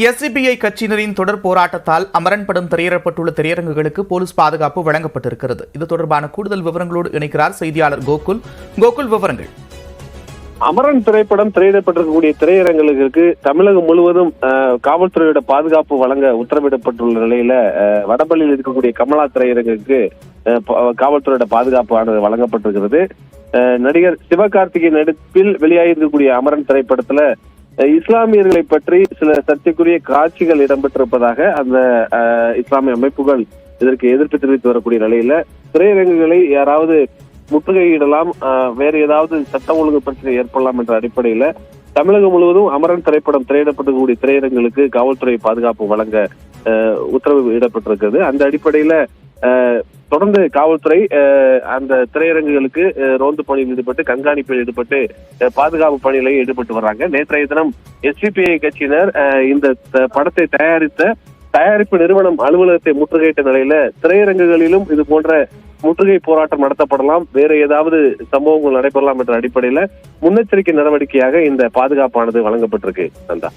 SDPI கட்சியினரின் தொடர் போராட்டத்தால் அமரன் படம் திரையிடப்பட்டுள்ள திரையரங்குகளுக்கு police பாதுகாப்பு வழங்கப்பட்டிருக்கிறது. இது தொடர்பான கூடுதல் விவரங்களோடு இணைக்கிறார் செய்தியாளர் கோகுல். விவரங்கள். அமரன் திரைப்படம் திரையிடப்பட்டிருக்கக்கூடிய திரையரங்குகளுக்கு தமிழகம் முழுவதும் காவல்துறையோட பாதுகாப்பு வழங்க உத்தரவிடப்பட்டுள்ள நிலையில வடபள்ளியில் இருக்கக்கூடிய கமலா திரையரங்குக்கு காவல்துறையோட பாதுகாப்பு ஆனது வழங்கப்பட்டிருக்கிறது. நடிகர் சிவகார்த்திகேயன் நடிப்பில் வெளியாகிருக்கக்கூடிய அமரன் திரைப்படத்துல இஸ்லாமியர்களை பற்றி சில சர்ச்சைக்குரிய காட்சிகள் இடம்பெற்றிருப்பதாக அந்த இஸ்லாமிய அமைப்புகள் இதற்கு எதிர்ப்பு தெரிவித்து வரக்கூடிய நிலையில திரையரங்குகளை யாராவது முற்றுகையிடலாம், வேறு ஏதாவது சட்டம் ஒழுங்கு பிரச்சனை ஏற்படலாம் என்ற அடிப்படையில தமிழகம் முழுவதும் அமரன் திரைப்படம் திரையிடப்படக்கூடிய திரையரங்குகளுக்கு காவல்துறை பாதுகாப்பு வழங்க உத்தரவு இடப்பட்டிருக்கிறது. அந்த அடிப்படையில தொடர்ந்து காவல்துறை அந்த திரையரங்குகளுக்கு ரோந்து பணியில் ஈடுபட்டு கண்காணிப்பில் ஈடுபட்டு பாதுகாப்பு பணியில ஈடுபட்டு வர்றாங்க. நேற்றைய தினம் எஸ்டிபிஐ கட்சியினர் இந்த படத்தை தயாரிப்பு நிறுவனம் அலுவலகத்தை முற்றுகையிட்ட நிலையில திரையரங்குகளிலும் இது போன்ற முற்றுகை போராட்டம் நடத்தப்படலாம், வேற ஏதாவது சம்பவங்கள் நடைபெறலாம் என்ற அடிப்படையில முன்னெச்சரிக்கை நடவடிக்கையாக இந்த பாதுகாப்பானது வழங்கப்பட்டிருக்கு. நந்தா.